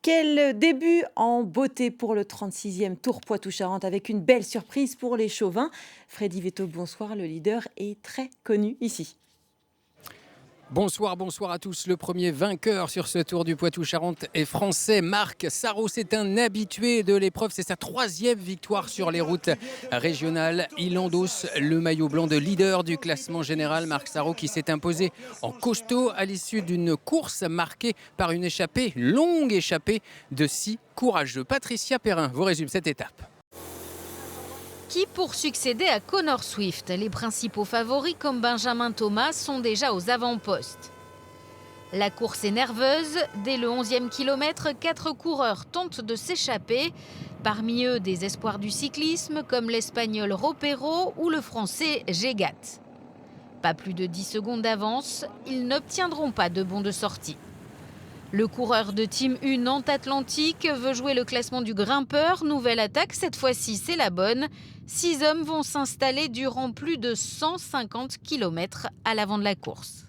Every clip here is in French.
Quel début en beauté pour le 36e Tour Poitou-Charentes avec une belle surprise pour les Chauvins. Freddy Vetto, bonsoir, le leader est très connu ici. Bonsoir, bonsoir à tous. Le premier vainqueur sur ce Tour du Poitou-Charentes est français. Marc Sarraut, c'est un habitué de l'épreuve. C'est sa troisième victoire sur les routes régionales. Il endosse le maillot blanc de leader du classement général. Marc Sarraut qui s'est imposé en costaud à l'issue d'une course marquée par une échappée, longue échappée de 6 courageux. Patricia Perrin vous résume cette étape. Qui pour succéder à Connor Swift? Les principaux favoris comme Benjamin Thomas sont déjà aux avant-postes. La course est nerveuse. Dès le 11e kilomètre, 4 coureurs tentent de s'échapper. Parmi eux, des espoirs du cyclisme comme l'Espagnol Ropero ou le Français Gégat. Pas plus de 10 secondes d'avance, ils n'obtiendront pas de bons de sortie. Le coureur de Team U Nantes Atlantique veut jouer le classement du grimpeur. Nouvelle attaque, cette fois-ci c'est la bonne. 6 hommes vont s'installer durant plus de 150 km à l'avant de la course.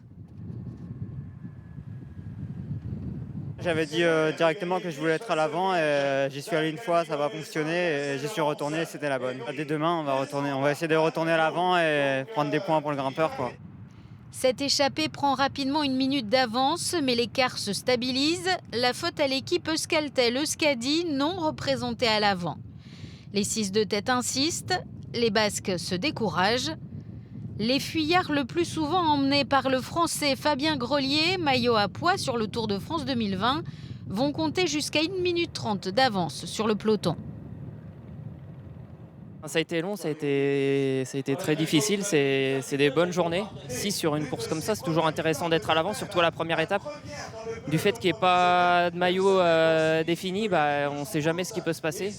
J'avais dit directement que je voulais être à l'avant et j'y suis allé une fois, ça va fonctionner et j'y suis retourné, c'était la bonne. Dès demain, on va essayer de retourner à l'avant et prendre des points pour le grimpeur, quoi. Cette échappée prend rapidement une minute d'avance, mais l'écart se stabilise. La faute à l'équipe Euskaltel-Euskadi, non représentée à l'avant. Les 6 de tête insistent, les Basques se découragent. Les fuyards le plus souvent emmenés par le Français Fabien Grelier, maillot à pois sur le Tour de France 2020, vont compter jusqu'à 1 minute 30 d'avance sur le peloton. Ça a été long, ça a été très difficile, c'est des bonnes journées. Si sur une course comme ça, c'est toujours intéressant d'être à l'avant, surtout à la première étape. Du fait qu'il n'y ait pas de maillot défini, on ne sait jamais ce qui peut se passer.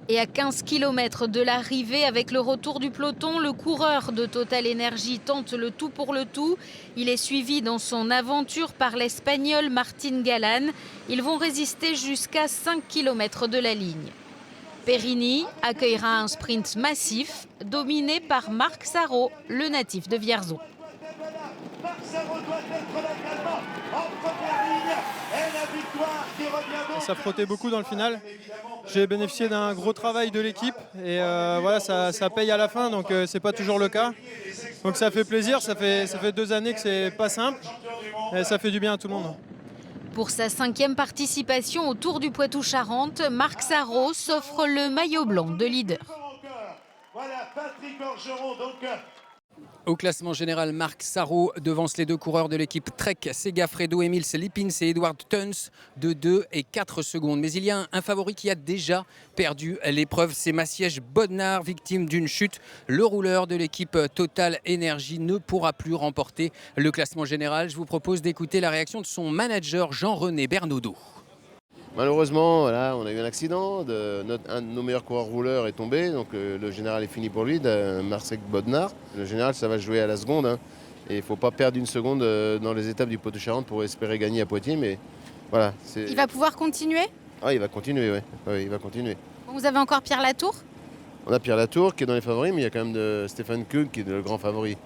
Et à 15 km de l'arrivée, avec le retour du peloton, le coureur de Total Energy tente le tout pour le tout. Il est suivi dans son aventure par l'Espagnol Martin Galan. Ils vont résister jusqu'à 5 km de la ligne. Perini accueillera un sprint massif dominé par Marc Sarraut, le natif de Vierzon. Ça frottait beaucoup dans le final. J'ai bénéficié d'un gros travail de l'équipe et voilà, ça paye à la fin, donc c'est pas toujours le cas. Donc ça fait plaisir, ça fait 2 années que c'est pas simple et ça fait du bien à tout le monde. Pour sa 5e participation au Tour du Poitou-Charentes, Marc Sarraut s'offre le maillot blanc de leader. Au classement général, Marc Sarraut devance les 2 coureurs de l'équipe Trek, Segafredo, Emil Lipins et Edward Tuns de 2 et 4 secondes. Mais il y a un favori qui a déjà perdu l'épreuve, c'est Maciej Bodnar, victime d'une chute. Le rouleur de l'équipe Total Energy ne pourra plus remporter le classement général. Je vous propose d'écouter la réaction de son manager Jean-René Bernaudot. Malheureusement, voilà, on a eu un accident, un de nos meilleurs coureurs rouleurs est tombé, donc le général est fini pour lui, Maciej Bodnar. Le général, ça va se jouer à la seconde, hein, et il ne faut pas perdre une seconde dans les étapes du Poitou-Charentes pour espérer gagner à Poitiers, mais voilà. Il va pouvoir continuer? Ah, il va continuer, oui, il va continuer. Vous avez encore Pierre Latour? On a Pierre Latour qui est dans les favoris, mais il y a quand même Stéphane Kug qui est le grand favori.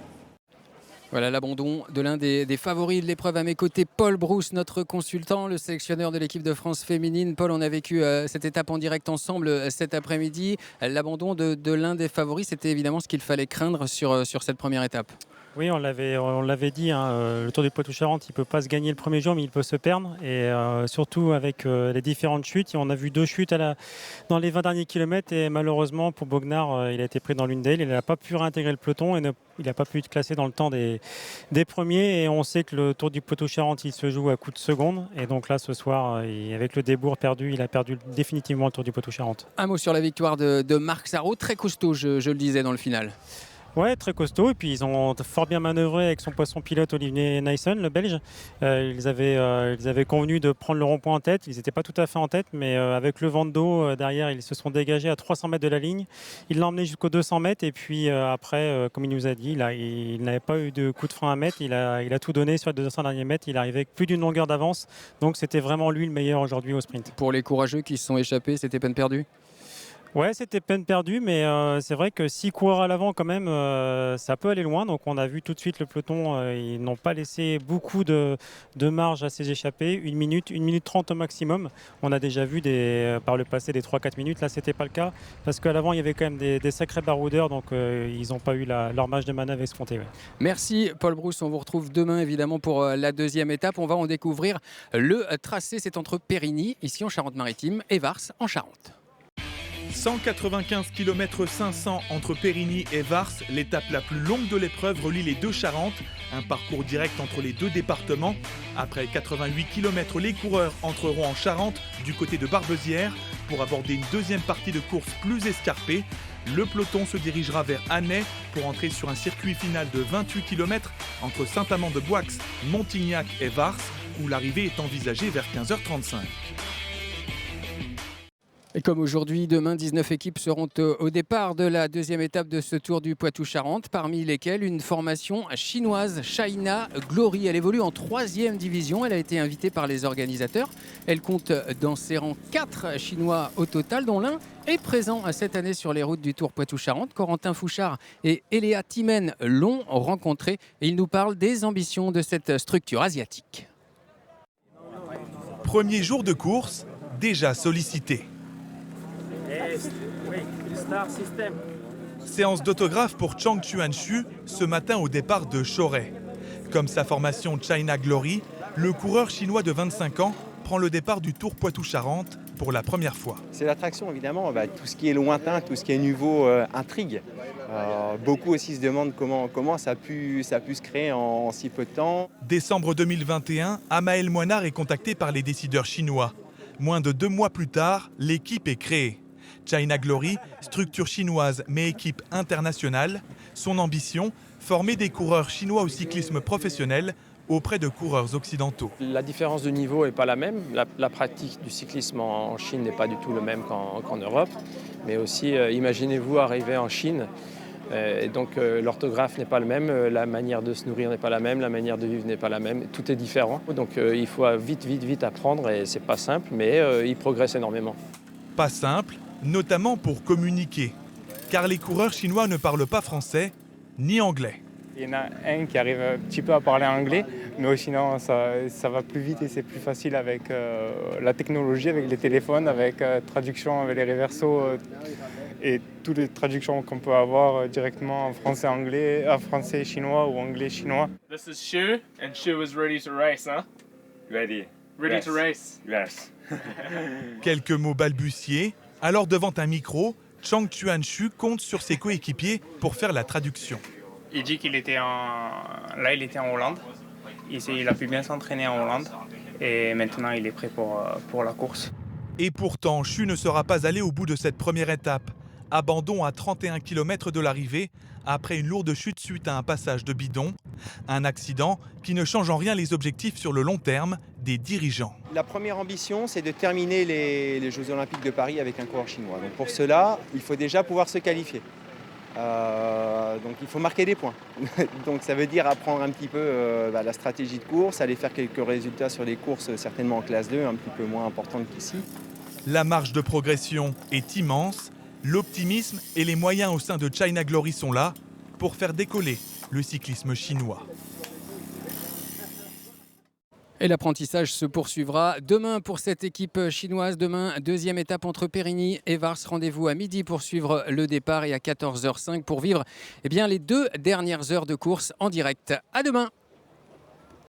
Voilà l'abandon de l'un des favoris de l'épreuve à mes côtés, Paul Brousse, notre consultant, le sélectionneur de l'équipe de France féminine. Paul, on a vécu cette étape en direct ensemble cet après-midi. L'abandon de l'un des favoris, c'était évidemment ce qu'il fallait craindre sur cette première étape. Oui, on l'avait dit, hein, le Tour du Poitou-Charentes, il ne peut pas se gagner le premier jour, mais il peut se perdre. Et surtout avec les différentes chutes. On a vu 2 chutes dans les 20 derniers kilomètres. Et malheureusement, pour Bodnar, il a été pris dans l'une d'elles. Il n'a pas pu réintégrer le peloton et il n'a pas pu être classé dans le temps des premiers. Et on sait que le Tour du Poitou-Charentes, il se joue à coups de secondes. Et donc là, ce soir, avec le débours perdu, il a perdu définitivement le Tour du Poitou-Charentes. Un mot sur la victoire de Marc Sarraut, très costaud, je le disais dans le final. Ouais, très costaud. Et puis ils ont fort bien manœuvré avec son poisson pilote Olivier Nyssen, le Belge. Ils avaient convenu de prendre le rond-point en tête. Ils n'étaient pas tout à fait en tête, mais avec le vent de dos derrière, ils se sont dégagés à 300 mètres de la ligne. Il l'a emmené jusqu'aux 200 mètres. Et puis après, comme il nous a dit, là, il n'avait pas eu de coup de frein à mettre. Il a tout donné sur les 200 derniers mètres. Il arrivait avec plus d'une longueur d'avance. Donc c'était vraiment lui le meilleur aujourd'hui au sprint. Pour les courageux qui se sont échappés, c'était peine perdue? Ouais, c'était peine perdue, mais c'est vrai que 6 coureurs à l'avant, quand même, ça peut aller loin. Donc on a vu tout de suite le peloton, ils n'ont pas laissé beaucoup de marge à ces échappés. 1 minute 30 au maximum. On a déjà vu par le passé des 3-4 minutes. Là, c'était pas le cas, parce qu'à l'avant, il y avait quand même des sacrés baroudeurs, donc ils n'ont pas eu leur marge de manœuvre escomptée. Ouais. Merci Paul Brousse, on vous retrouve demain évidemment pour la deuxième étape. On va en découvrir le tracé, c'est entre Périgny, ici en Charente-Maritime, et Vars en Charente. 195 km 500 entre Périgny et Vars, l'étape la plus longue de l'épreuve relie les deux Charentes, un parcours direct entre les deux départements. Après 88 km, les coureurs entreront en Charente du côté de Barbezières pour aborder une deuxième partie de course plus escarpée. Le peloton se dirigera vers Annay pour entrer sur un circuit final de 28 km entre Saint-Amand-de-Boix, Montignac et Vars, où l'arrivée est envisagée vers 15h35. Et comme aujourd'hui, demain, 19 équipes seront au départ de la deuxième étape de ce Tour du Poitou-Charentes, parmi lesquelles une formation chinoise, China Glory. Elle évolue en 3e division. Elle a été invitée par les organisateurs. Elle compte dans ses rangs 4 Chinois au total, dont l'un est présent cette année sur les routes du Tour Poitou-Charentes. Corentin Fouchard et Eléa Timen l'ont rencontré et ils nous parlent des ambitions de cette structure asiatique. Premier jour de course, déjà sollicité. Séance d'autographe pour Chang Chuan-Chu ce matin au départ de Choret. Comme sa formation China Glory, le coureur chinois de 25 ans prend le départ du Tour Poitou-Charentes pour la première fois. C'est l'attraction évidemment, tout ce qui est lointain, tout ce qui est nouveau intrigue. Beaucoup aussi se demandent comment ça a pu se créer en si peu de temps. Décembre 2021, Amael Moinard est contacté par les décideurs chinois. Moins de 2 mois plus tard, l'équipe est créée. China Glory, structure chinoise mais équipe internationale. Son ambition, former des coureurs chinois au cyclisme professionnel auprès de coureurs occidentaux. La différence de niveau n'est pas la même. La pratique du cyclisme en Chine n'est pas du tout le même qu'en Europe. Mais aussi, imaginez-vous arriver en Chine, et donc l'orthographe n'est pas le même, la manière de se nourrir n'est pas la même, la manière de vivre n'est pas la même. Tout est différent. Donc il faut vite apprendre et c'est pas simple, mais il progresse énormément. Pas simple, notamment pour communiquer, car les coureurs chinois ne parlent pas français ni anglais. Il y en a un qui arrive un petit peu à parler anglais, mais sinon ça va plus vite et c'est plus facile avec la technologie, avec les téléphones, avec traduction, avec les réversos et toutes les traductions qu'on peut avoir directement en français-anglais, en français-chinois ou anglais-chinois. This is Shu, and Shu is ready to race, huh? Ready to race. Yes. Quelques mots balbutiés. Alors devant un micro, Chang Chuan-Chu compte sur ses coéquipiers pour faire la traduction. Il dit qu'il était il était en Hollande. Il a pu bien s'entraîner en Hollande et maintenant il est prêt pour la course. Et pourtant, Chu ne sera pas allé au bout de cette première étape. Abandon à 31 km de l'arrivée après une lourde chute suite à un passage de bidon. Un accident qui ne change en rien les objectifs sur le long terme des dirigeants. La première ambition, c'est de terminer les Jeux Olympiques de Paris avec un coureur chinois. Donc pour cela, il faut déjà pouvoir se qualifier. Donc il faut marquer des points. Donc ça veut dire apprendre un petit peu la stratégie de course, aller faire quelques résultats sur les courses certainement en classe 2, un petit peu moins importantes qu'ici. La marge de progression est immense. L'optimisme et les moyens au sein de China Glory sont là pour faire décoller le cyclisme chinois. Et l'apprentissage se poursuivra demain pour cette équipe chinoise. Demain, deuxième étape entre Périgny et Vars. Rendez-vous à midi pour suivre le départ et à 14h05 pour vivre les 2 dernières heures de course en direct. À demain.